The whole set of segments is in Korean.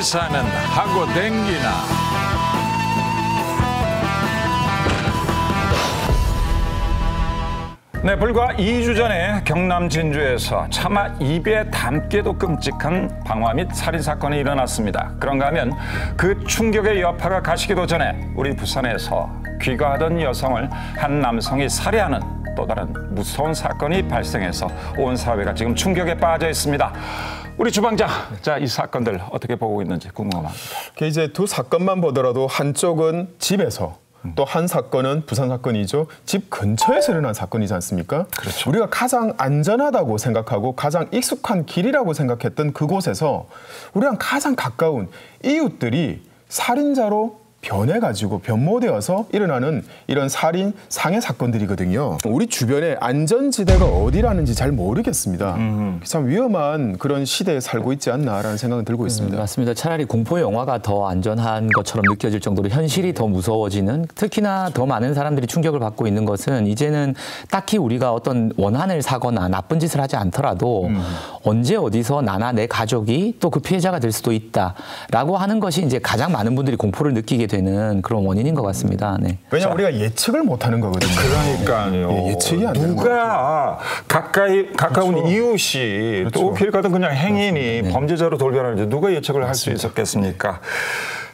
부산은 하고 댕기나. 네, 불과 2주 전에 경남 진주에서 차마 입에 담기도 끔찍한 방화 및 살인 사건이 일어났습니다. 그런가 하면 그 충격의 여파가 가시기도 전에 우리 부산에서 귀가하던 여성을 한 남성이 살해하는 또 다른 무서운 사건이 발생해서 온 사회가 지금 충격에 빠져 있습니다. 우리 주방장, 자, 이 사건들 어떻게 보고 있는지 궁금합니다. 이제 두 사건만 보더라도 한쪽은 집에서 또 한 사건은 부산 사건이죠. 집 근처에서 일어난 사건이지 않습니까? 그렇죠. 우리가 가장 안전하다고 생각하고 가장 익숙한 길이라고 생각했던 그곳에서 우리랑 가장 가까운 이웃들이 살인자로 변해가지고 변모되어서 일어나는 이런 살인, 상해 사건들이거든요. 우리 주변에 안전지대가 어디라는지 잘 모르겠습니다. 참 위험한 그런 시대에 살고 있지 않나라는 생각은 들고 있습니다. 맞습니다. 차라리 공포 영화가 더 안전한 것처럼 느껴질 정도로 현실이 더 무서워지는, 특히나 더 많은 사람들이 충격을 받고 있는 것은 이제는 딱히 우리가 어떤 원한을 사거나 나쁜 짓을 하지 않더라도 언제 어디서 나나 내 가족이 또 그 피해자가 될 수도 있다라고 하는 것이 이제 가장 많은 분들이 공포를 느끼게 되는 그런 원인인 것 같습니다. 네. 왜냐하면 우리가 예측을 못하는 거거든요. 그러니까요. 네, 예측이 안 되는 누가 가까운 그렇죠. 이웃이 그렇죠. 또 길 가던 그냥 행인이 네. 범죄자로 돌변하는지 누가 예측을 할 수 있었겠습니까?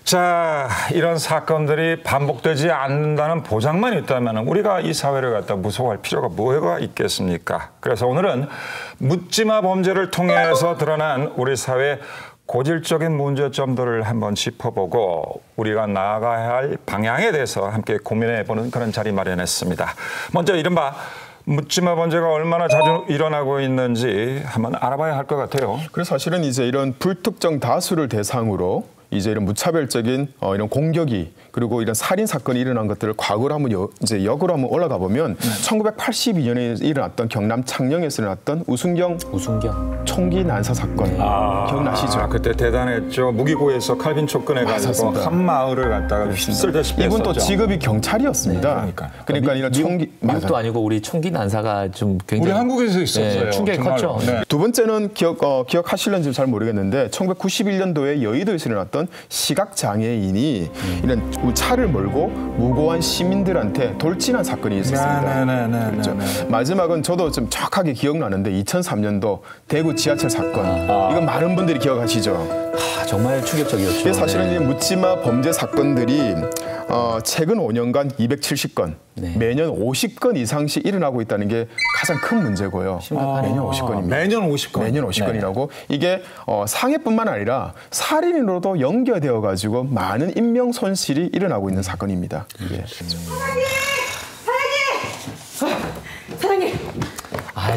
자, 이런 사건들이 반복되지 않는다는 보장만 있다면 우리가 이 사회를 갖다 무서워할 필요가 뭐가 있겠습니까? 그래서 오늘은 묻지마 범죄를 통해서 드러난 우리 사회 고질적인 문제점들을 한번 짚어보고 우리가 나아가야 할 방향에 대해서 함께 고민해보는 그런 자리 마련했습니다. 먼저 이른바 묻지마 범죄가 얼마나 자주 일어나고 있는지 한번 알아봐야 할 것 같아요. 그래서 사실은 이제 이런 불특정 다수를 대상으로 이제 이런 무차별적인 이런 공격이 그리고 이런 살인 사건이 일어난 것들을 과거로 한번 이제 역으로 한번 올라가 보면 1982년에 일어났던 경남 창녕에서 일어났던 우순경 총기 난사 사건 기억나시죠? 그때 대단했죠. 무기고에서 칼빈초 꺼내가지고 한 마을을 갖다가 쓸데없이 이분 또 직업이 경찰이었습니다. 네, 그러니까 이런 총기 미국도 아니고 우리 총기 난사가 좀 굉장히 우리 한국에서 있었어요. 네, 충격이 컸죠. 네. 두 번째는 기억하실는지 잘 모르겠는데 1991년도에 여의도에서 일어났던 시각장애인이 이런 차를 몰고 무고한 시민들한테 돌진한 사건이 있었습니다. 그렇죠. 마지막은 저도 좀 정확하게 기억나는데 2003년도 대구 지하철 사건. 이건 많은 분들이 기억하시죠? 정말 충격적이었죠. 사실은 네. 이 묻지마 범죄 사건들이 최근 5년간 270건, 네. 매년 50건 이상씩 일어나고 있다는 게 가장 큰 문제고요. 매년 50건입니다. 매년 50건. 매년 50건이라고. 이게 상해뿐만 아니라 살인으로도 연결되어 가지고 많은 인명 손실이 일어나고 있는 사건입니다. 이게. 사장님.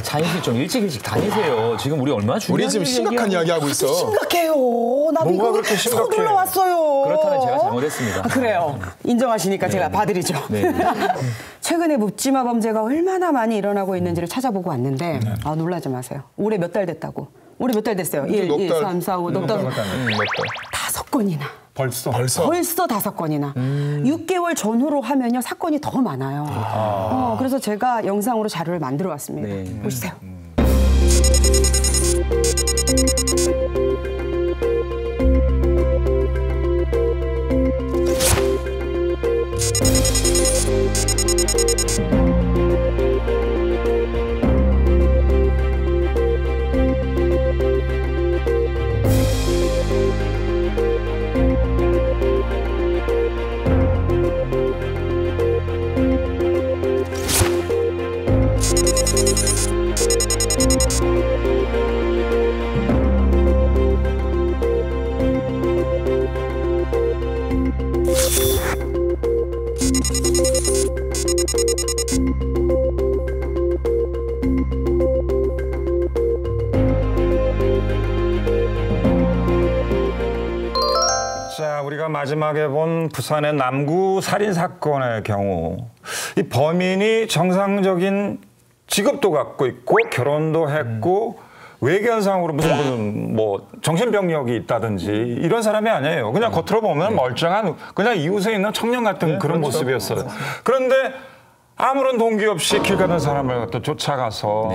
차인 씨 좀 일찍 다니세요. 지금 우리 얼마나 중요한 우리 지금 심각한 이야기 하고 있어. 심각해요. 나도 뭐가 이거 그렇게 심각해? 서둘러 왔어요. 그렇다면 제가 잘못했습니다. 그래요. 인정하시니까 제가 봐드리죠. 네. 최근에 묻지마 범죄가 얼마나 많이 일어나고 있는지를 찾아보고 왔는데 놀라지 마세요. 올해 몇 달 됐다고. 올해 몇 달 됐어요? 1, 2, 3, 4, 5, 넉 달. 5건이나. 벌써 5건이나. 6개월 전후로 하면요 사건이 더 많아요. 그래서 제가 영상으로 자료를 만들어 왔습니다. 네. 보시세요. 자, 우리가 마지막에 본 부산의 남구 살인 사건의 경우 이 범인이 정상적인 직업도 갖고 있고 결혼도 했고 외견상으로 무슨 뭐 정신병력이 있다든지 이런 사람이 아니에요. 그냥 겉으로 보면 멀쩡한 그냥 이웃에 있는 청년 같은 그런 그렇죠. 모습이었어요. 그런데 아무런 동기 없이 길 가는 사람을 갖다 쫓아가서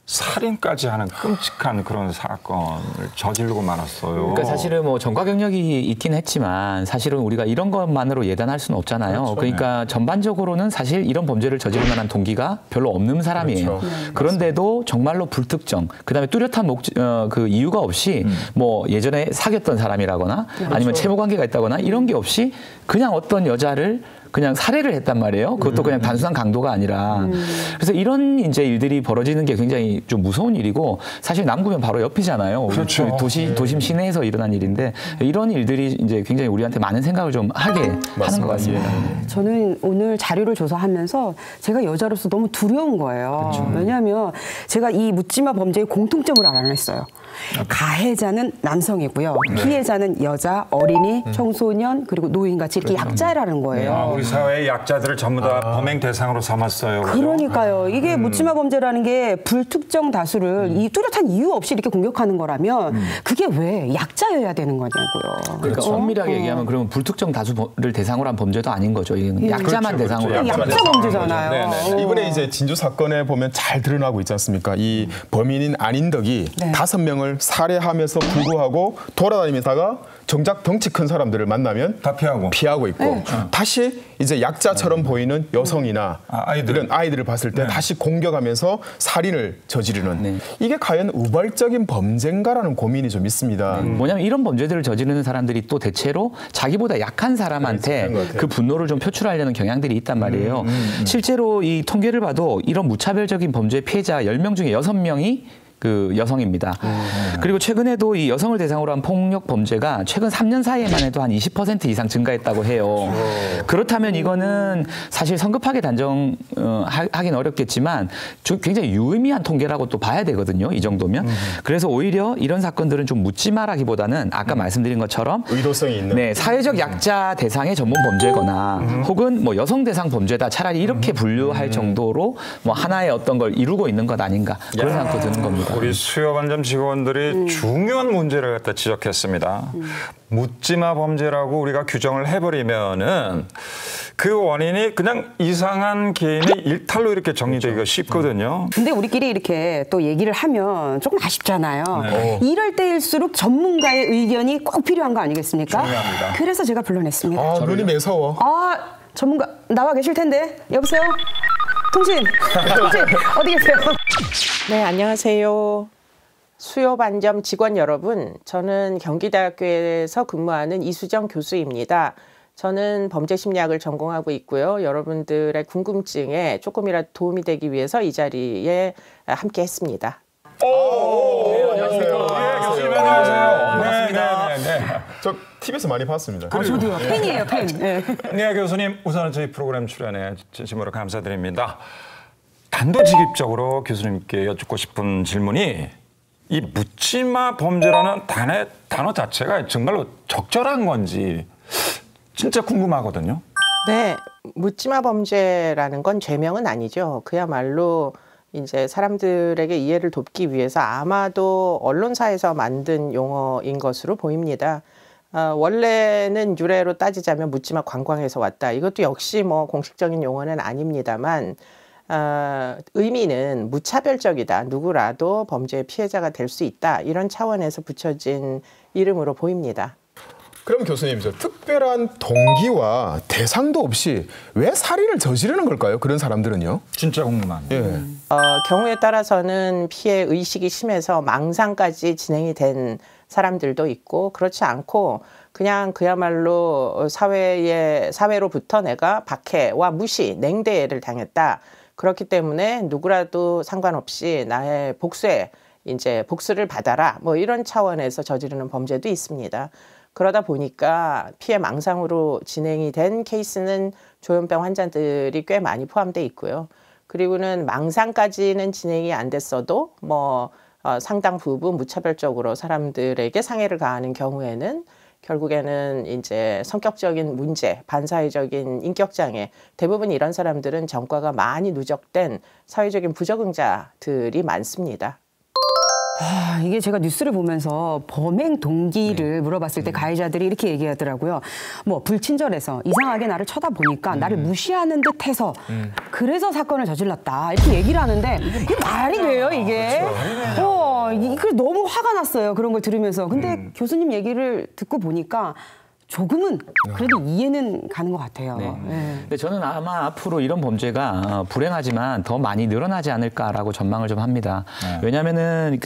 살인까지 하는 끔찍한 그런 사건을 저지르고 말았어요. 그러니까 사실은 뭐 전과 경력이 있긴 했지만 사실은 우리가 이런 것만으로 예단할 수는 없잖아요. 그렇죠. 그러니까 전반적으로는 사실 이런 범죄를 저지를 만한 동기가 별로 없는 사람이에요. 그렇죠. 그런데도 정말로 불특정, 그다음에 뚜렷한 그 이유가 없이 뭐 예전에 사귀었던 사람이라거나 아니면 채무 관계가 있다거나 이런 게 없이 그냥 어떤 여자를 그냥 살해를 했단 말이에요. 그것도 그냥 단순한 강도가 아니라. 그래서 이런 이제 일들이 벌어지는 게 굉장히 좀 무서운 일이고 사실 남구면 바로 옆이잖아요. 그렇죠. 도심 시내에서 일어난 일인데 이런 일들이 이제 굉장히 우리한테 많은 생각을 좀 하게 하는 것 같습니다. 저는 오늘 자료를 조사하면서 제가 여자로서 너무 두려운 거예요. 왜냐하면 제가 이 묻지마 범죄의 공통점을 알아냈어요. 가해자는 남성이고요. 피해자는 여자, 어린이, 청소년 그리고 노인같이 이렇게 약자라는 거예요. 우리 사회의 약자들을 전부 다 범행 대상으로 삼았어요. 그죠? 그러니까요. 이게 묻지마 범죄라는 게 불특정 다수를 이 뚜렷한 이유 없이 이렇게 공격하는 거라면 그게 왜 약자여야 되는 거냐고요. 그러니까 엄밀하게 얘기하면 그러면 불특정 다수를 대상으로 한 범죄도 아닌 거죠. 이건 약자만 그렇죠, 대상으로. 그렇죠. 약자 범죄잖아요. 네네. 이번에 이제 진주 사건에 보면 잘 드러나고 있지 않습니까? 이 범인인 안인덕이 네. 5명을 살해하면서 불구하고 돌아다니다가 정작 덩치 큰 사람들을 만나면 다 피하고 있고 다시 이제 약자처럼 보이는 여성이나 이런 아이들을 봤을 때 다시 공격하면서 살인을 저지르는 이게 과연 우발적인 범죄인가라는 고민이 좀 있습니다. 뭐냐면 이런 범죄들을 저지르는 사람들이 또 대체로 자기보다 약한 사람한테 그 분노를 좀 표출하려는 경향들이 있단 말이에요. 실제로 이 통계를 봐도 이런 무차별적인 범죄 피해자 10명 중에 6명이 그 여성입니다. 그리고 최근에도 이 여성을 대상으로 한 폭력 범죄가 최근 3년 사이에만 해도 한 20% 이상 증가했다고 해요. 그렇다면 이거는 사실 성급하게 단정하긴 어렵겠지만 굉장히 유의미한 통계라고 또 봐야 되거든요. 이 정도면. 그래서 오히려 이런 사건들은 좀 묻지마라기보다는 아까 말씀드린 것처럼 의도성이 있는 사회적 약자 대상의 전문 범죄거나 혹은 뭐 여성 대상 범죄다 차라리 이렇게 분류할 정도로 뭐 하나의 어떤 걸 이루고 있는 것 아닌가 그런 생각도 드는 겁니다. 우리 수협안점 직원들이 중요한 문제를 갖다 지적했습니다. 묻지마 범죄라고 우리가 규정을 해버리면은 그 원인이 그냥 이상한 개인의 일탈로 이렇게 정리되기가 쉽거든요. 근데 우리끼리 이렇게 또 얘기를 하면 조금 아쉽잖아요. 이럴 때일수록 전문가의 의견이 꼭 필요한 거 아니겠습니까? 중요합니다. 그래서 제가 불러냈습니다. 눈이 매서워. 전문가 나와 계실 텐데. 여보세요? 통신 어디 계세요? 네, 안녕하세요. 수협안점 직원 여러분, 저는 경기대학교에서 근무하는 이수정 교수입니다. 저는 범죄심리학을 전공하고 있고요. 여러분들의 궁금증에 조금이라도 도움이 되기 위해서 이 자리에 함께 했습니다. 안녕하세요. 교수님 안녕하세요. 반갑습니다. 저 TV에서 많이 봤습니다. 저도요. 팬이에요, 팬. 네, 교수님 우선은 저희 프로그램 출연에 진심으로 감사드립니다. 단도직입적으로 교수님께 여쭙고 싶은 질문이 이 묻지마 범죄라는 단어 자체가 정말로 적절한 건지 진짜 궁금하거든요. 네, 묻지마 범죄라는 건 죄명은 아니죠. 그야말로 이제 사람들에게 이해를 돕기 위해서 아마도 언론사에서 만든 용어인 것으로 보입니다. 원래는 유래로 따지자면 묻지마 관광에서 왔다. 이것도 역시 뭐 공식적인 용어는 아닙니다만 의미는 무차별적이다. 누구라도 범죄의 피해자가 될 수 있다. 이런 차원에서 붙여진 이름으로 보입니다. 그럼 교수님, 특별한 동기와 대상도 없이 왜 살인을 저지르는 걸까요? 그런 사람들은요? 진짜 궁금합니다. 경우에 따라서는 피해 의식이 심해서 망상까지 진행이 된 사람들도 있고 그렇지 않고 그냥 그야말로 사회로부터 내가 박해와 무시, 냉대를 당했다. 그렇기 때문에 누구라도 상관없이 나의 복수를 받아라. 뭐 이런 차원에서 저지르는 범죄도 있습니다. 그러다 보니까 피해 망상으로 진행이 된 케이스는 조현병 환자들이 꽤 많이 포함되어 있고요. 그리고는 망상까지는 진행이 안 됐어도 상당 부분 무차별적으로 사람들에게 상해를 가하는 경우에는 결국에는 이제 성격적인 문제, 반사회적인 인격장애, 대부분 이런 사람들은 전과가 많이 누적된 사회적인 부적응자들이 많습니다. 이게 제가 뉴스를 보면서 범행 동기를 물어봤을 때 가해자들이 이렇게 얘기하더라고요. 뭐 불친절해서 이상하게 나를 쳐다보니까 나를 무시하는 듯해서 그래서 사건을 저질렀다 이렇게 얘기를 하는데 이게 말이 돼요 이게? 이게 너무 화가 났어요 그런 걸 들으면서. 근데 교수님 얘기를 듣고 보니까 조금은 그래도 이해는 가는 것 같아요. 네. 근데 저는 아마 앞으로 이런 범죄가 불행하지만 더 많이 늘어나지 않을까라고 전망을 좀 합니다. 왜냐하면은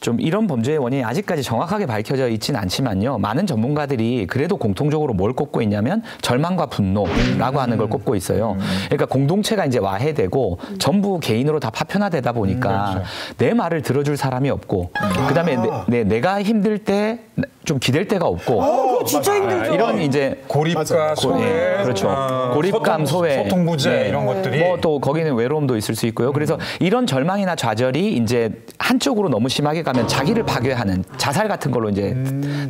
좀 이런 범죄의 원인이 아직까지 정확하게 밝혀져 있지는 않지만요. 많은 전문가들이 그래도 공통적으로 뭘 꼽고 있냐면 절망과 분노라고 하는 걸 꼽고 있어요. 그러니까 공동체가 이제 와해되고 전부 개인으로 다 파편화되다 보니까 내 말을 들어줄 사람이 없고 그다음에 내가 힘들 때 좀 기댈 데가 없고. 진짜 힘들죠. 이런 이제 고립과 소외, 그렇죠. 고립감, 소외, 소통 부재 이런 것들이 뭐 또 거기는 외로움도 있을 수 있고요. 그래서 이런 절망이나 좌절이 이제 한쪽으로 너무 심하게 가면 자기를 파괴하는 자살 같은 걸로 이제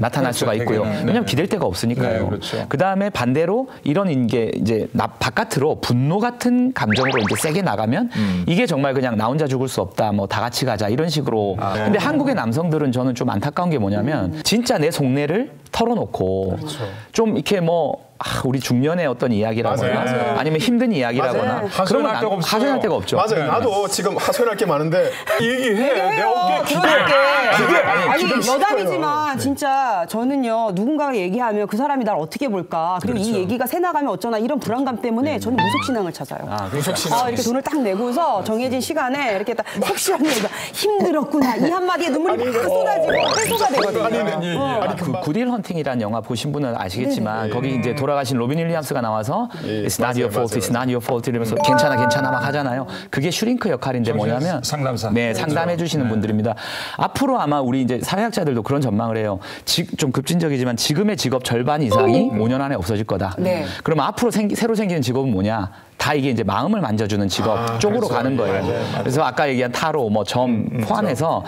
나타날 수가 있고요. 왜냐하면 기댈 데가 없으니까요. 그렇죠. 그다음에 반대로 이런 게 이제 바깥으로 분노 같은 감정으로 이제 세게 나가면 이게 정말 그냥 나 혼자 죽을 수 없다, 뭐 다 같이 가자 이런 식으로. 근데 한국의 남성들은 저는 좀 안타까운 게 뭐냐면 진짜 내 속내를 털어놓고 좀 이렇게 뭐 우리 중년의 어떤 이야기라거나 아니면 힘든 이야기라거나 그러면 하소연할 데가 없죠. 맞아요. 나도 지금 하소연할 게 많은데 얘기해. 내 어깨 아니 여담이지만 진짜 저는요 누군가가 얘기하면 그 사람이 날 어떻게 볼까 그리고 이 얘기가 새나가면 어쩌나 이런 불안감 때문에 저는 무속신앙을 찾아요. 이렇게 돈을 딱 내고서 정해진 시간에 이렇게 딱 속시한 얘기가 힘들었구나 이 한마디에 눈물이 막 쏟아지고 해소가 되거든요. 굿윌 헌팅이라는 영화 보신 분은 아시겠지만 거기 이제 돌아가신 로빈 윌리엄스가 나와서 It's not your fault, it's not your fault 이러면서 괜찮아 막 하잖아요. 그게 슈링크 역할인데 뭐냐면 상담사. 네, 상담해 주시는 분들입니다. 앞으로 아마 우리 이제 사회학자들도 그런 전망을 해요. 좀 급진적이지만 지금의 직업 절반 이상이 5년 안에 없어질 거다. 그러면 앞으로 새로 생기는 직업은 뭐냐? 다 이게 이제 마음을 만져주는 직업 쪽으로 가는 거예요. 그래서 아까 얘기한 타로, 뭐 점 포함해서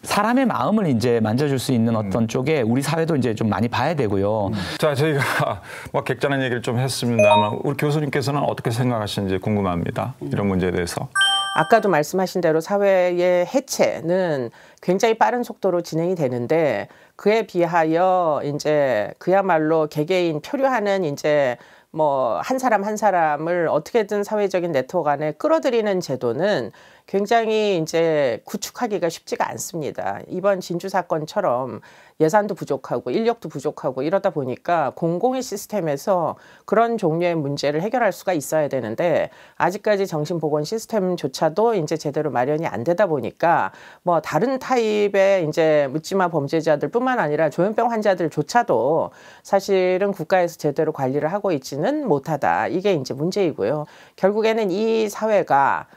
사람의 마음을 이제 만져줄 수 있는 어떤 쪽에 우리 사회도 이제 좀 많이 봐야 되고요. 자, 저희가 뭐 객관한 얘기를 좀 했습니다만 우리 교수님께서는 어떻게 생각하시는지 궁금합니다. 이런 문제에 대해서. 아까도 말씀하신 대로 사회의 해체는 굉장히 빠른 속도로 진행이 되는데 그에 비하여 이제 그야말로 개개인 표류하는 이제 뭐 한 사람 한 사람을 어떻게든 사회적인 네트워크 안에 끌어들이는 제도는 굉장히 이제 구축하기가 쉽지가 않습니다. 이번 진주 사건처럼 예산도 부족하고 인력도 부족하고 이러다 보니까 공공의 시스템에서 그런 종류의 문제를 해결할 수가 있어야 되는데 아직까지 정신보건 시스템조차도 이제 제대로 마련이 안 되다 보니까 뭐 다른 타입의 이제 묻지마 범죄자들뿐만 아니라 조현병 환자들조차도 사실은 국가에서 제대로 관리를 하고 있지는 못하다. 이게 이제 문제이고요. 결국에는 이 사회가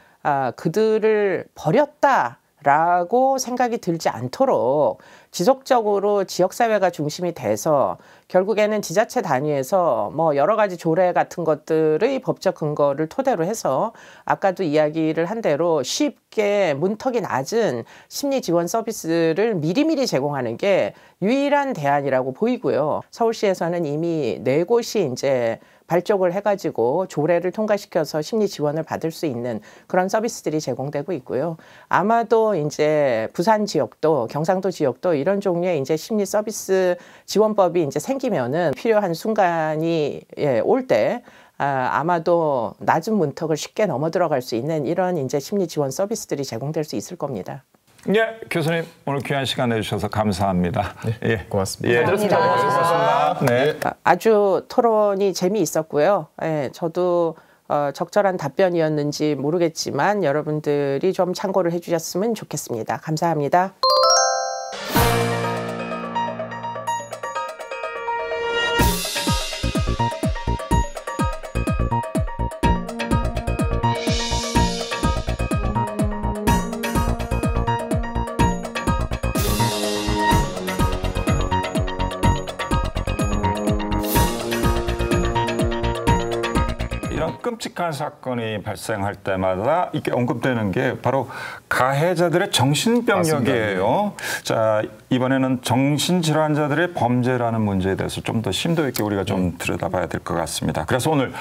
그들을 버렸다라고 생각이 들지 않도록 지속적으로 지역사회가 중심이 돼서 결국에는 지자체 단위에서 뭐 여러 가지 조례 같은 것들의 법적 근거를 토대로 해서 아까도 이야기를 한 대로 쉽게 문턱이 낮은 심리 지원 서비스를 미리미리 제공하는 게 유일한 대안이라고 보이고요. 서울시에서는 이미 4곳이 이제 발족을 해가지고 조례를 통과시켜서 심리 지원을 받을 수 있는 그런 서비스들이 제공되고 있고요. 아마도 이제 부산 지역도 경상도 지역도 이런 종류의 이제 심리 서비스 지원법이 이제 생기면은 필요한 순간이 올 때 아마도 낮은 문턱을 쉽게 넘어 들어갈 수 있는 이런 이제 심리 지원 서비스들이 제공될 수 있을 겁니다. 예, 교수님 오늘 귀한 시간 내주셔서 감사합니다. 예, 고맙습니다. 예, 고맙습니다. 네. 아주 토론이 재미있었고요. 예, 저도 적절한 답변이었는지 모르겠지만 여러분들이 좀 참고를 해주셨으면 좋겠습니다. 감사합니다. 끔찍한 사건이 발생할 때마다 이게 언급되는 게 바로 가해자들의 정신병력이에요. 자, 이번에는 정신질환자들의 범죄라는 문제에 대해서 좀 더 심도 있게 우리가 좀 들여다봐야 될 것 같습니다. 그래서 오늘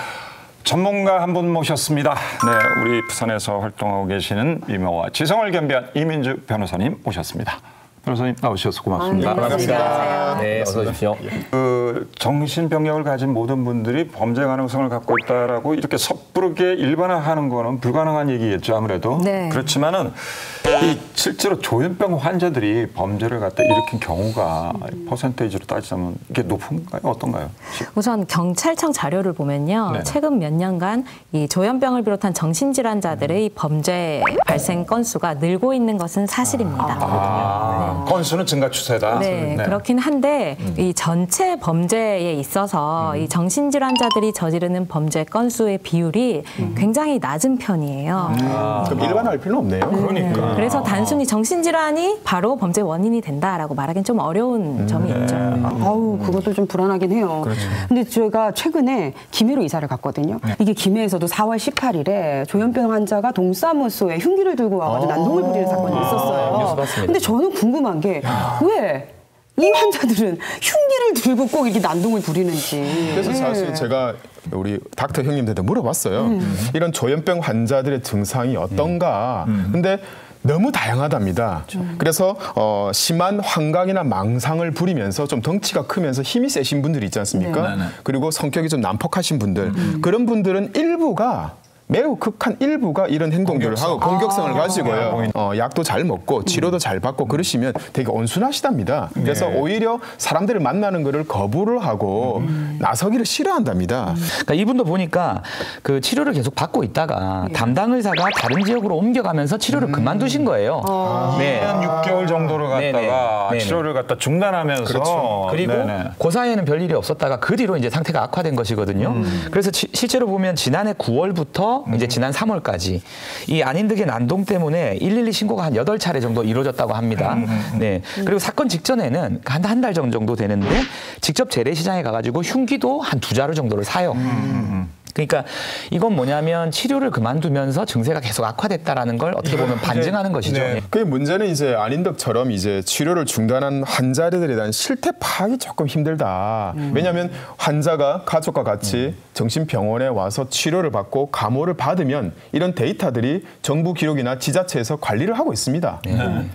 전문가 한 분 모셨습니다. 네, 우리 부산에서 활동하고 계시는 미모와 지성을 겸비한 이민주 변호사님 모셨습니다. 변호사님 나오셔서 고맙습니다. 반갑습니다. 네, 어서 오십시오. 그 정신병력을 가진 모든 분들이 범죄 가능성을 갖고 있다라고 이렇게 섣부르게 일반화하는 거는 불가능한 얘기겠죠, 아무래도. 네. 그렇지만은 이 실제로 조현병 환자들이 범죄를 갖다 일으킨 경우가 퍼센테이지로 따지자면 이게 높은가요, 어떤가요? 우선 경찰청 자료를 보면요. 네. 최근 몇 년간 이 조현병을 비롯한 정신질환자들의 범죄 발생 건수가 늘고 있는 것은 사실입니다. 건수는 증가 추세다. 네, 그렇긴 한데 이 전체 범죄에 있어서 이 정신질환자들이 저지르는 범죄 건수의 비율이 굉장히 낮은 편이에요. 그럼 일반화할 필요는 없네요. 그러니까. 그래서 단순히 정신질환이 바로 범죄 원인이 된다라고 말하기는 좀 어려운 점이 있죠. 아우, 그것도 좀 불안하긴 해요. 근데 제가 최근에 김해로 이사를 갔거든요. 이게 김해에서도 4월 18일에 조현병 환자가 동사무소에 흉기를 들고 와가지고 난동을 부리는 사건이 있었어요. 뉴스 봤습니다. 근데 저는 궁금한 게 왜 이 환자들은 흉기를 들고 꼭 이렇게 난동을 부리는지. 그래서 사실 제가 우리 닥터 형님들한테 물어봤어요. 이런 조현병 환자들의 증상이 어떤가. 근데 너무 다양하답니다. 그래서 심한 환각이나 망상을 부리면서 좀 덩치가 크면서 힘이 세신 분들이 있지 않습니까? 그리고 성격이 좀 난폭하신 분들. 그런 분들은 일부가 매우 극한 일부가 이런 행동들을 하고 공격성을 가지고요. 약도 잘 먹고 치료도 잘 받고 그러시면 되게 온순하시답니다. 그래서 오히려 사람들을 만나는 것을 거부를 하고 나서기를 싫어한답니다. 그러니까 이분도 보니까 그 치료를 계속 받고 있다가 담당 의사가 다른 지역으로 옮겨가면서 치료를 그만두신 거예요. 네. 한 6개월 정도를 갖다가 네네. 치료를 갖다 중단하면서 그렇죠. 그리고 그 사이에는 별일이 없었다가 그 뒤로 이제 상태가 악화된 것이거든요. 그래서 실제로 보면 지난해 9월부터 이제 지난 3월까지 이 안인득의 난동 때문에 112 신고가 한 8차례 정도 이루어졌다고 합니다. 네. 그리고 사건 직전에는 한 달 전 정도 되는데 직접 재래시장에 가가지고 흉기도 한 2자루 정도를 사요. 그러니까 이건 뭐냐면 치료를 그만두면서 증세가 계속 악화됐다라는 걸 어떻게 보면 반증하는 것이죠. 네. 그 문제는 이제 안인덕처럼 이제 치료를 중단한 환자들에 대한 실태 파악이 조금 힘들다. 왜냐하면 환자가 가족과 같이 정신병원에 와서 치료를 받고 감호를 받으면 이런 데이터들이 정부 기록이나 지자체에서 관리를 하고 있습니다.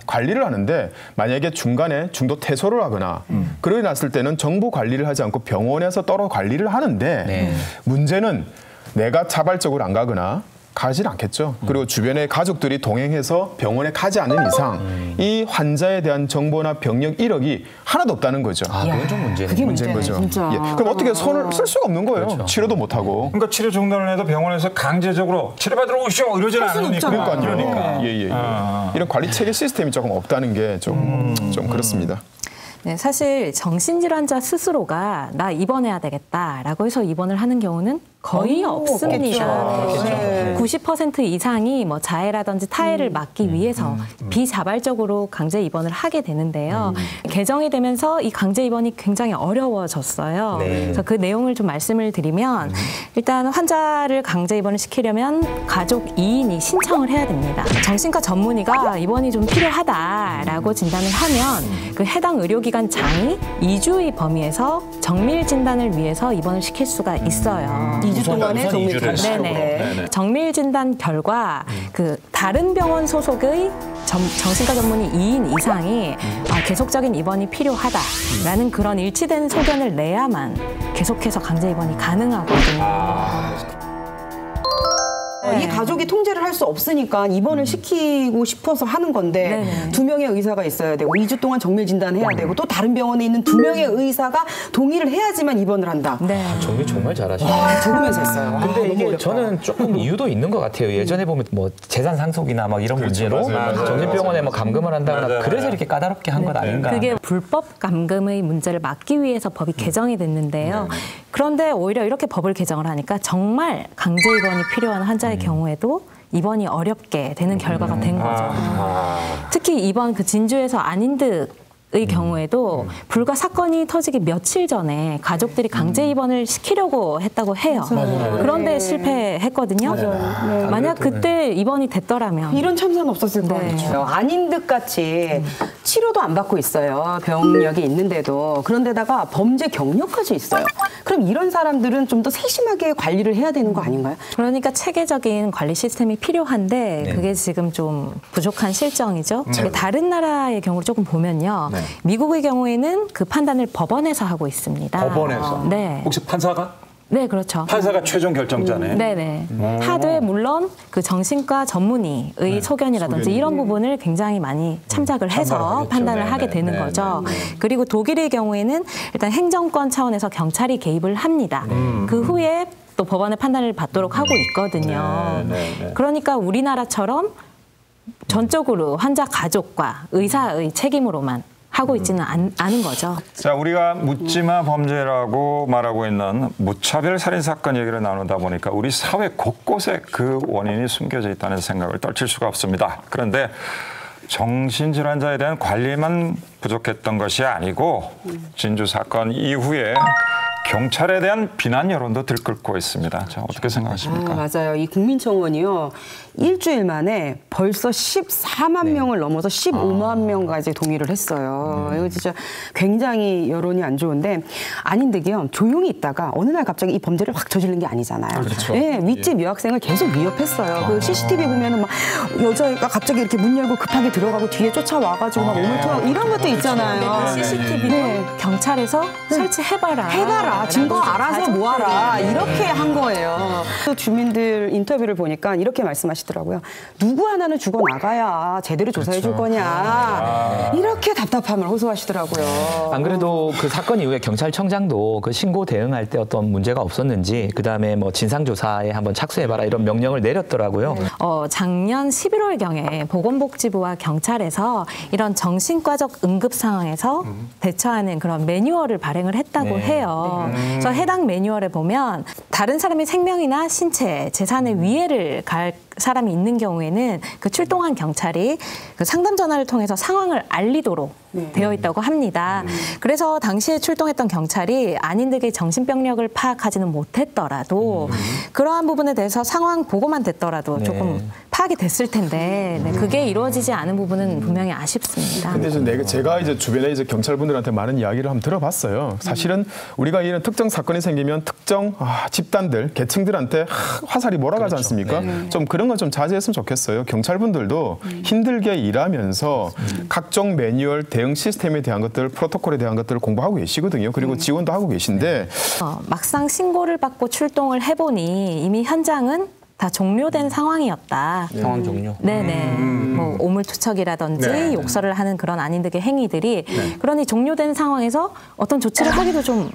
관리를 하는데 만약에 중간에 중도 퇴소를 하거나 그러고 났을 때는 정부 관리를 하지 않고 병원에서 따로 관리를 하는데 문제는 내가 자발적으로 안 가거나 가질 않겠죠. 그리고 주변의 가족들이 동행해서 병원에 가지 않는 이상 이 환자에 대한 정보나 병력 이력이 하나도 없다는 거죠. 그건 좀 그게 문제인 문제네, 거죠. 진짜. 예. 그럼 어떻게 손을 쓸 수가 없는 거예요. 그렇죠. 치료도 못 하고. 그러니까 치료 중단을 해도 병원에서 강제적으로 치료받으러 오시오 이러지는 않으니까. 그러니까요. 예. 이런 관리 체계 시스템이 조금 없다는 게 좀 그렇습니다. 네, 사실 정신질환자 스스로가 나 입원해야 되겠다라고 해서 입원을 하는 경우는 거의 없습니다. 네. 90% 이상이 뭐 자해라든지 타해를 막기 위해서 비자발적으로 강제 입원을 하게 되는데요. 개정이 되면서 이 강제 입원이 굉장히 어려워졌어요. 그래서 그 내용을 좀 말씀을 드리면 일단 환자를 강제 입원을 시키려면 가족 2인이 신청을 해야 됩니다. 정신과 전문의가 입원이 좀 필요하다라고 진단을 하면 그 해당 의료기관장이 2주의 범위에서 정밀 진단을 위해서 입원을 시킬 수가 있어요. 2주 동안에 정밀 진단. 네네. 정밀 진단 결과 그 다른 병원 소속의 정신과 전문의 2인 이상이 계속적인 입원이 필요하다라는 그런 일치된 소견을 내야만 계속해서 강제 입원이 가능하거든요. 이 가족이 통제를 할 수 없으니까 입원을 시키고 싶어서 하는 건데 2명의 의사가 있어야 되고 2주 동안 정밀 진단해야 되고 또 다른 병원에 있는 2명의 의사가 동의를 해야지만 입원을 한다. 정리 정말 잘하시네요. 적으면서 했어요. 근데 이게 저는 조금 이유도 있는 것 같아요. 예전에 보면 뭐 재산 상속이나 막 이런 문제로 맞아요. 정신병원에 뭐 감금을 한다거나 그래서 이렇게 까다롭게 한 것 아닌가. 그게 불법 감금의 문제를 막기 위해서 법이 개정이 됐는데요. 그런데 오히려 이렇게 법을 개정을 하니까 정말 강제 입원이 필요한 환자의 경우에도 입원이 어렵게 되는 결과가 된 거죠. 특히 이번 그 진주에서 안인득 의 경우에도 불과 사건이 터지기 며칠 전에 가족들이 강제 입원을 시키려고 했다고 해요. 그런데 실패했거든요. 만약 그때 입원이 됐더라면 이런 참사는 없었을 거예요. 아닌 듯 같이 치료도 안 받고 있어요. 병력이 있는데도. 그런데다가 범죄 경력까지 있어요. 그럼 이런 사람들은 좀 더 세심하게 관리를 해야 되는 거 아닌가요? 그러니까 체계적인 관리 시스템이 필요한데 그게 지금 좀 부족한 실정이죠. 다른 나라의 경우를 조금 보면요. 미국의 경우에는 그 판단을 법원에서 하고 있습니다. 법원에서? 네. 혹시 판사가? 네, 그렇죠. 판사가 최종 결정자네. 네네. 하되 물론 그 정신과 전문의의 소견이라든지 이런 부분을 굉장히 많이 참작을 해서 판단을 하게 되는 거죠. 그리고 독일의 경우에는 일단 행정권 차원에서 경찰이 개입을 합니다. 그 후에 또 법원의 판단을 받도록 하고 있거든요. 그러니까 우리나라처럼 전적으로 환자 가족과 의사의 책임으로만 하고 있지는 않은 거죠. 자, 우리가 묻지마 범죄라고 말하고 있는 무차별 살인 사건 얘기를 나누다 보니까 우리 사회 곳곳에 그 원인이 숨겨져 있다는 생각을 떨칠 수가 없습니다. 그런데 정신질환자에 대한 관리만 부족했던 것이 아니고 진주 사건 이후에 경찰에 대한 비난 여론도 들끓고 있습니다. 자, 어떻게 생각하십니까? 맞아요. 이 국민청원이요. 일주일 만에 벌써 14만 명을 넘어서 15만 명까지 동의를 했어요. 이거 진짜 굉장히 여론이 안 좋은데 아닌 듯이요. 조용히 있다가 어느 날 갑자기 이 범죄를 확 저지른 게 아니잖아요. 그렇죠. 네, 윗집 여학생을 계속 위협했어요. 그 CCTV 보면은 막 여자가 갑자기 이렇게 문 열고 급하게 들어가고 뒤에 쫓아와가지고 막 몸을 털어 이런 것도 있잖아요. CCTV는 경찰에서 설치해봐라. 해봐라. 증거 알아서 모아라. 이렇게 한 거예요. 또 주민들 인터뷰를 보니까 이렇게 말씀하시더라고요. 누구 하나는 죽어나가야 제대로 조사해 줄 거냐. 이렇게 답답함을 호소하시더라고요. 안 그래도 그 사건 이후에 경찰청장도 그 신고 대응할 때 어떤 문제가 없었는지 그다음에 뭐 진상조사에 한번 착수해봐라 이런 명령을 내렸더라고요. 작년 11월경에 보건복지부와 경찰에서 이런 정신과적 응급 상황에서 대처하는 그런 매뉴얼을 발행을 했다고 해요. 그래서 해당 매뉴얼에 보면 다른 사람의 생명이나 신체, 재산의 위해를 가할 사람이 있는 경우에는 그 출동한 경찰이 그 상담 전화를 통해서 상황을 알리도록 되어 있다고 합니다. 그래서 당시에 출동했던 경찰이 아닌 듯의 정신병력을 파악하지는 못했더라도 그러한 부분에 대해서 상황 보고만 됐더라도 조금 파악이 됐을 텐데 그게 이루어지지 않은 부분은 분명히 아쉽습니다. 근데 제가 이제 주변에 이제 경찰분들한테 많은 이야기를 한번 들어봤어요. 사실은 우리가 이런 특정 사건이 생기면 특정 집단들, 계층들한테 화살이 몰아가지 않습니까? 좀 그런 건 좀 자제했으면 좋겠어요. 경찰분들도 힘들게 일하면서 각종 매뉴얼, 대응 시스템에 대한 것들, 프로토콜에 대한 것들을 공부하고 계시거든요. 그리고 지원도 하고 계신데 막상 신고를 받고 출동을 해보니 이미 현장은 다 종료된 상황이었다. 상황 종료. 네네. 뭐 오물투척이라든지 욕설을 하는 그런 아닌 듯의 행위들이 그러니 종료된 상황에서 어떤 조치를 하기도 좀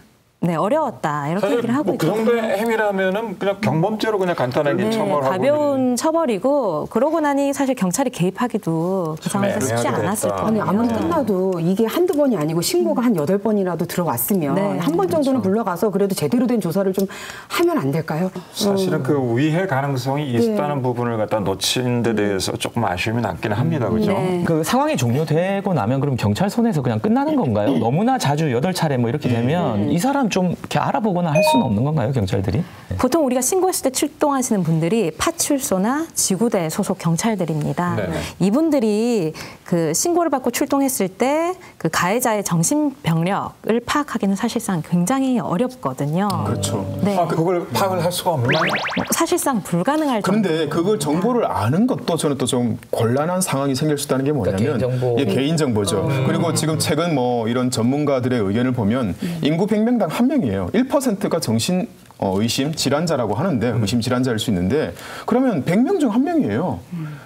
어려웠다 이렇게 얘기를 하고 그 있거든요. 정도의 행위라면은 그냥 경범죄로 그냥 간단하게 처벌하고 가벼운 처벌이고 그러고 나니 사실 경찰이 개입하기도 그 상황에서 쉽지 않았을 거예요. 아니 아무리 끝나도 이게 한두 번이 아니고 신고가 한 8번이라도 들어왔으면 한 번 정도는 불러가서 그래도 제대로 된 조사를 좀 하면 안 될까요? 사실은 그 위해 가능성이 있다는 부분을 갖다 놓친 데 대해서 조금 아쉬움이 남기는 합니다. 그죠? 그 상황이 종료되고 나면 그럼 경찰 손에서 그냥 끝나는 건가요? 너무나 자주 8차례 뭐 이렇게 되면 이 사람 좀 이렇게 알아보거나 할 수는 없는 건가요, 경찰들이? 보통 우리가 신고했을 때 출동하시는 분들이 파출소나 지구대 소속 경찰들입니다. 이분들이 그 신고를 받고 출동했을 때 그 가해자의 정신병력을 파악하기는 사실상 굉장히 어렵거든요. 그렇죠. 네. 그걸 파악을 할 수가 없나요? 사실상 불가능할 그런데 그걸 정보를 아는 것도 저는 또 좀 곤란한 상황이 생길 수 있다는 게 뭐냐면 개인정보죠. 그리고 지금 최근 뭐 이런 전문가들의 의견을 보면 인구 100명당 1명이에요. 1%가 정신 의심 질환자라고 하는데 의심 질환자일 수 있는데 그러면 100명 중 1명이에요.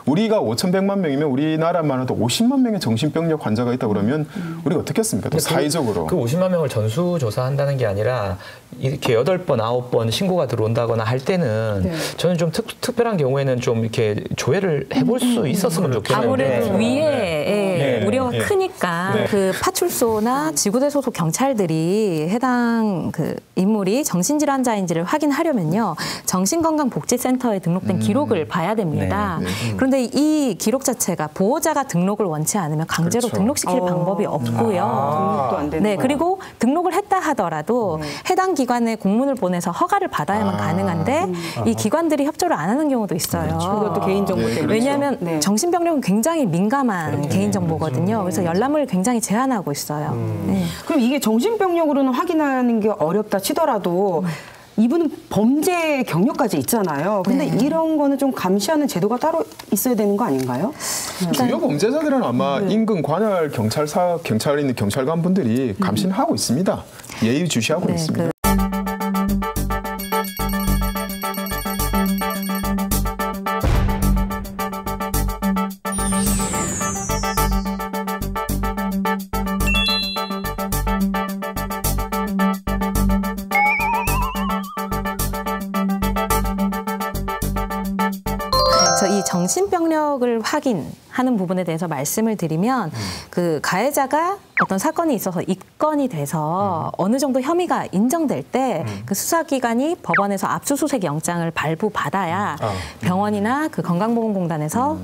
우리가 5,100만 명이면 우리나라만 해도 50만 명의 정신병력 환자가 있다 그러면 우리가 어떻게 했습니까? 또 사회적으로. 그 50만 명을 전수조사한다는 게 아니라 이렇게 8번, 9번 신고가 들어온다거나 할 때는 저는 좀 특별한 경우에는 좀 이렇게 조회를 해볼 수 있었으면 좋겠는데 아무래도 위에 우려가 크니까 그 파출소나 지구대 소속 경찰들이 해당 그 인물이 정신질환자인지 있는지를 확인하려면요. 정신건강복지센터에 등록된 기록을 봐야 됩니다. 그런데 이 기록 자체가 보호자가 등록을 원치 않으면 강제로 그렇죠. 등록시킬 방법이 없고요. 등록도 안 되는 네, 거야. 그리고 등록을 했다 하더라도 해당 기관에 공문을 보내서 허가를 받아야만 가능한데 이 기관들이 협조를 안 하는 경우도 있어요. 그것도 개인정보 때문에. 왜냐하면 네. 정신병력은 굉장히 민감한 개인정보거든요. 그래서 열람을 굉장히 제한하고 있어요. 네. 그럼 이게 정신병력으로는 확인하는 게 어렵다 치더라도 이분은 범죄 경력까지 있잖아요. 근데 이런 거는 좀 감시하는 제도가 따로 있어야 되는 거 아닌가요? 주요 범죄자들은 아마 인근 관할 경찰에 있는 경찰관 분들이 감시는 하고 있습니다. 예의주시하고 있습니다. 그래서 이 정신병력을 확인하는 부분에 대해서 말씀을 드리면 그 가해자가 어떤 사건이 있어서 입건이 돼서 어느 정도 혐의가 인정될 때 그 수사기관이 법원에서 압수수색 영장을 발부받아야 병원이나 그 건강보건공단에서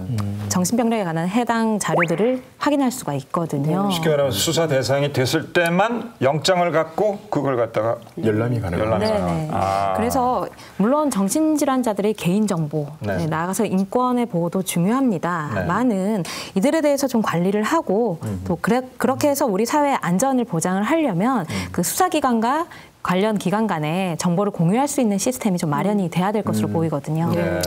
정신병력에 관한 해당 자료들을 확인할 수가 있거든요. 쉽게 말하면 수사 대상이 됐을 때만 영장을 갖고 그걸 갖다가 열람이 가능합니다. 네네. 그래서 물론 정신질환자들의 개인정보, 네. 나아가서 인권의 보호도 중요합니다. 네. 많은 이들에 대해서 좀 관리를 하고 또 그렇게 해서 우리 사회의 안전을 보장을 하려면 그 수사기관과 관련 기관 간에 정보를 공유할 수 있는 시스템이 좀 마련이 돼야 될 것으로 보이거든요. 네.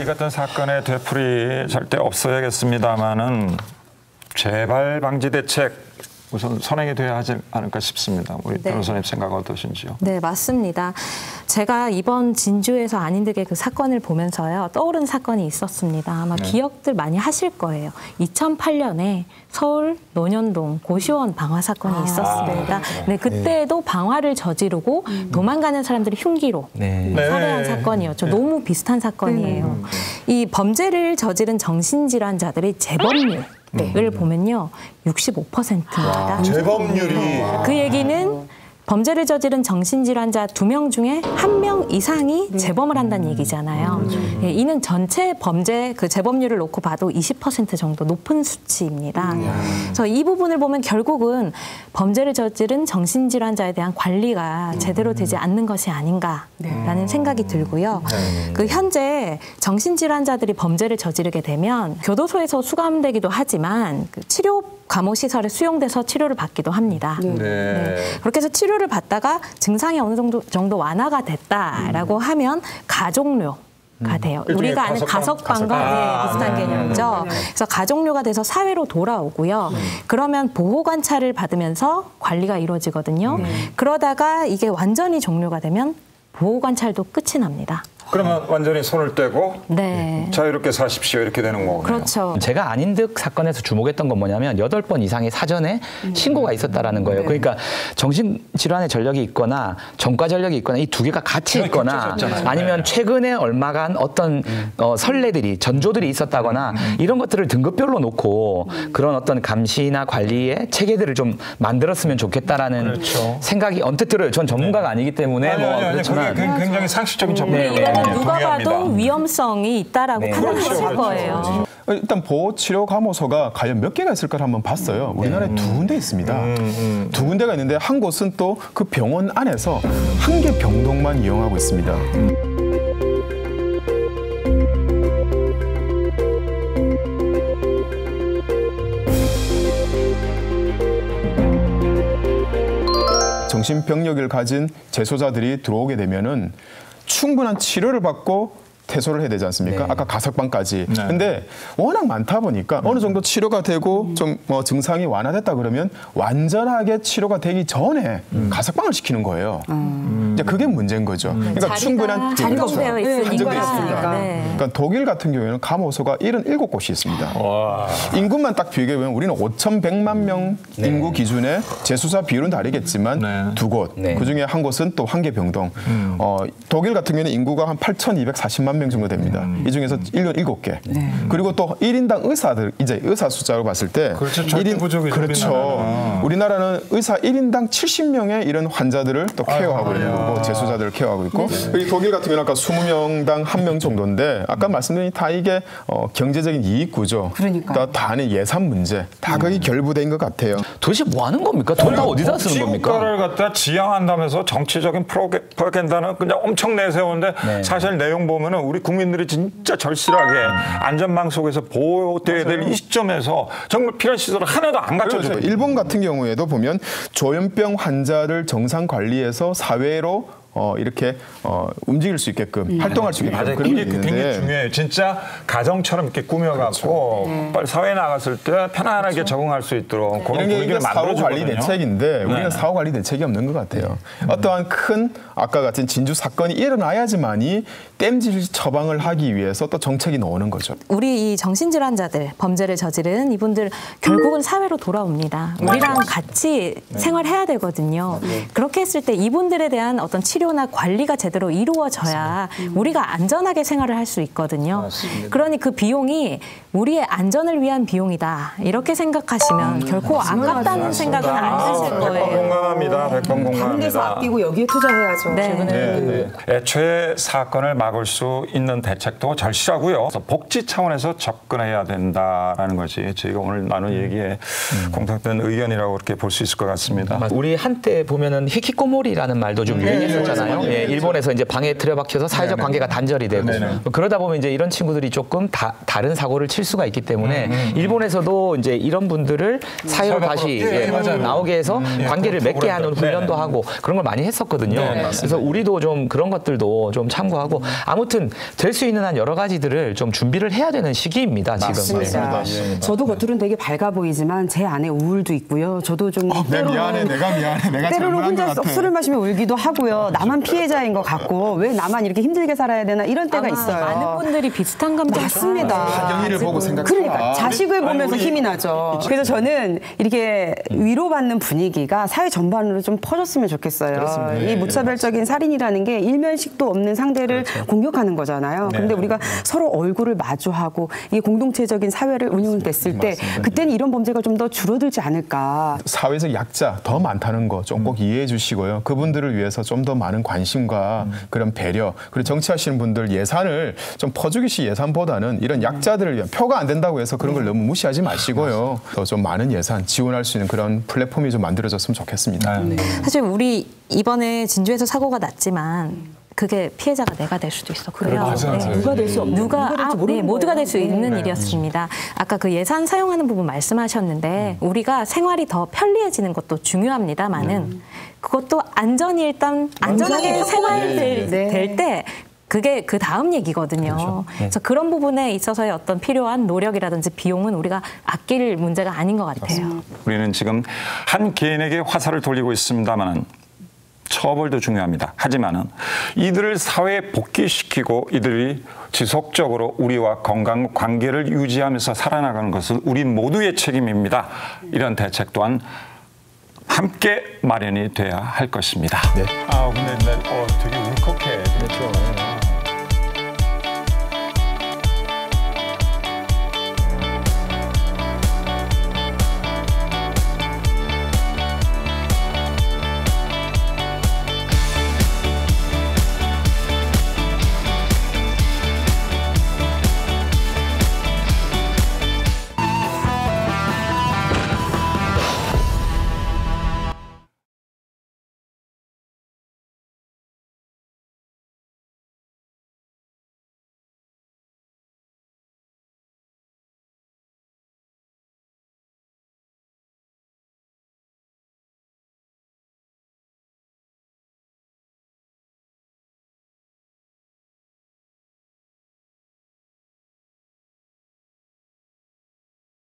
이 같은 사건의 되풀이 절대 없어야겠습니다만은 재발 방지 대책 우선 선행이 돼야 하지 않을까 싶습니다. 우리 변호사님 생각은 어떠신지요? 네, 맞습니다. 제가 이번 진주에서 안인득의 그 사건을 보면서요, 떠오른 사건이 있었습니다. 아마 기억들 많이 하실 거예요. 2008년에 서울 논현동 고시원 방화 사건이 있었습니다. 네, 그때도 방화를 저지르고 도망가는 사람들이 흉기로 살해한 사건이었죠. 너무 비슷한 사건이에요. 이 범죄를 저지른 정신질환자들의 재범률 을 보면요 65%입니다. 재범률이 그 얘기는 범죄를 저지른 정신질환자 2명 중에 1명 이상이 재범을 한다는 얘기잖아요. 예, 이는 전체 범죄 그 재범률을 놓고 봐도 20% 정도 높은 수치입니다. 그래서 이 부분을 보면 결국은 범죄를 저지른 정신질환자에 대한 관리가 제대로 되지 않는 것이 아닌가라는 생각이 들고요. 그 현재 정신질환자들이 범죄를 저지르게 되면 교도소에서 수감되기도 하지만 그 치료 감호 시설에 수용돼서 치료를 받기도 합니다. 네. 그렇게 해서 치료를 받다가 증상이 어느 정도 완화가 됐다라고 하면 가족료가 돼요. 우리가 아는 가석방과 비슷한 개념이죠. 그래서 가족료가 돼서 사회로 돌아오고요. 그러면 보호 관찰을 받으면서 관리가 이루어지거든요. 그러다가 이게 완전히 종료가 되면 보호 관찰도 끝이 납니다. 그러면 완전히 손을 떼고 자유롭게 사십시오 이렇게 되는 거군요. 그렇죠. 제가 안인득 사건에서 주목했던 건 뭐냐면 8번 이상의 사전에 신고가 있었다라는 거예요. 그러니까 정신질환의 전력이 있거나 전과 전력이 있거나 이 두 개가 같이 있거나 아니면 최근에 얼마간 어떤 선례들이 전조들이 있었다거나 이런 것들을 등급별로 놓고 그런 어떤 감시나 관리의 체계들을 좀 만들었으면 좋겠다라는 생각이 언뜻 들어요. 전 전문가가 아니기 때문에 그렇지만 굉장히 상식적인 접근이에요. 누가 봐도 위험성이 있다라고 판단하실 거예요. 일단 보호치료감호소가 과연 몇 개가 있을까를 한번 봤어요. 우리나라에 2군데 있습니다. 2군데가 있는데 한 곳은 또 그 병원 안에서 한 개 병동만 이용하고 있습니다. 정신병력을 가진 재소자들이 들어오게 되면은 충분한 치료를 받고 퇴소를 해야 되지 않습니까? 아까 가석방까지. 근데 워낙 많다 보니까 어느 정도 치료가 되고 좀 증상이 완화됐다 그러면 완전하게 치료가 되기 전에 가석방을 시키는 거예요. 이제 그게 문제인 거죠. 그러니까 충분한 자리가 되어 있으니까. 그러니까 독일 같은 경우에는 감호소가 77곳이 있습니다. 인구만 딱 비교해보면 우리는 5,100만 명 인구 기준의 재수사 비율은 다르겠지만 두 곳. 그중에 한 곳은 또 환계병동. 독일 같은 경우에는 인구가 한 8,240만 명 정도 됩니다. 이 중에서 7개. 그리고 또 1인당 의사들, 이제 의사 숫자로 봤을 때 그렇죠. 절대 부족이죠. 그렇죠. 우리나라는 의사 1인당 70명의 이런 환자들을 또 케어하고 있는 거고 재수자들을 케어하고 있고 그리고 독일 같은 경우는 아까 20명당 1명 정도인데 아까 말씀드린 다 이게 경제적인 이익 구조, 다 안에 예산 문제, 다 거기 결부된 것 같아요. 도대체 뭐 하는 겁니까? 돈 다 어디다 쓰는 겁니까? 국가를 갖다 지향한다면서 정치적인 프로파간다는 그냥 엄청 내세우는데 사실 내용 보면은 우리 국민들이 진짜 절실하게 안전망 속에서 보호돼야 될 이 시점에서 정말 필요한 시설을 하나도 안 갖춰줘요. 일본 같은 경우에도 보면 조현병 환자를 정상 관리해서 사회로 이렇게 움직일 수 있게끔 활동할 수 있게끔 맞아요. 그런 게 굉장히 있는데 중요해요. 진짜 가정처럼 이렇게 꾸며갖고 빨리 사회에 나갔을 때 편안하게 적응할 수 있도록 그런 이런 게 분위기를 사후 관리 만들어주거든요. 대책인데 우리는 사후 관리 대책이 없는 것 같아요. 어떠한 큰 아까 같은 진주 사건이 일어나야지만이 땜질 처방을 하기 위해서 또 정책이 나오는 거죠. 우리 이 정신질환자들, 범죄를 저지른 이분들 결국은 사회로 돌아옵니다. 우리랑 같이 생활해야 되거든요. 그렇게 했을 때 이분들에 대한 어떤 치료나 관리가 제대로 이루어져야 우리가 안전하게 생활을 할 수 있거든요. 그러니 그 비용이 우리의 안전을 위한 비용이다. 이렇게 생각하시면 결코 아깝다는 생각은 안 드실 100번 거예요. 공감합니다. 100번 공감합니다. 다른 데서 아끼고 여기에 투자해야죠. 애초에 사건을 막을 수 있는 대책도 절실하고요. 그래서 복지 차원에서 접근해야 된다라는 것이 저희가 오늘 나눈 얘기에 공통된 의견이라고 그렇게 볼 수 있을 것 같습니다. 우리 한때 보면은 히키코모리라는 말도 좀 유행했었잖아요. 일본에서 이제 방에 들여박혀서 사회적 관계가 단절이 되고 그러다 보면 이제 이런 친구들이 조금 다른 사고를 칠 수가 있기 때문에 일본에서도 이제 이런 분들을 사회로 다시 나오게 해서 관계를 맺게 하는 훈련도 하고 그런 걸 많이 했었거든요. 그래서 우리도 좀 그런 것들도 좀 참고하고 아무튼 될 수 있는 한 여러 가지들을 좀 준비를 해야 되는 시기입니다. 지금. 맞습니다. 저도 겉으로는 되게 밝아 보이지만 제 안에 우울도 있고요. 저도 좀 내가 미안해. 내가 때로는 혼자 잘못한 것 같아. 술을 마시며 울기도 하고요. 나만 피해자인 것 같고 왜 나만 이렇게 힘들게 살아야 되나 이런 때가 있어요. 많은 분들이 비슷한 감정 맞습니다. 영희를 보고 생각하라. 그러니까 자식을 보면서 힘이 나죠. 그래서 저는 이렇게 위로받는 분위기가 사회 전반으로 좀 퍼졌으면 좋겠어요. 이 무차별적인 살인이라는 게 일면식도 없는 상대를 공격하는 거잖아요. 그런데 우리가 서로 얼굴을 마주하고 이게 공동체적인 사회를 운영됐을 때 그때는 이런 범죄가 좀 더 줄어들지 않을까. 사회적 약자 더 많다는 거 좀 꼭 이해해 주시고요. 그분들을 위해서 좀 더 많은 관심과 그런 배려 그리고 정치하시는 분들 예산을 좀 퍼주기식 예산보다는 이런 약자들을 위한 표가 안 된다고 해서 그런 걸 너무 무시하지 마시고요. 더 좀 많은 예산 지원할 수 있는 그런 플랫폼이 좀 만들어졌으면 좋겠습니다. 사실 우리 이번에 진주에서 사고가 났지만 그게 피해자가 내가 될 수도 있었고요. 누가 될 수 없는 모두가 될 수 있는 일이었습니다. 아까 그 예산 사용하는 부분 말씀하셨는데 우리가 생활이 더 편리해지는 것도 중요합니다만은 그것도 안전이 일단 안전하게 생활될 때 그게 그 다음 얘기거든요. 그래서 그런 부분에 있어서의 어떤 필요한 노력이라든지 비용은 우리가 아낄 문제가 아닌 것 같아요. 우리는 지금 한 개인에게 화살을 돌리고 있습니다만은 처벌도 중요합니다. 하지만은 이들을 사회에 복귀시키고 이들이 지속적으로 우리와 건강 관계를 유지하면서 살아나가는 것은 우리 모두의 책임입니다. 이런 대책 또한 함께 마련이 돼야 할 것입니다. 네. 아 근데 되게 울컥해. 그렇죠.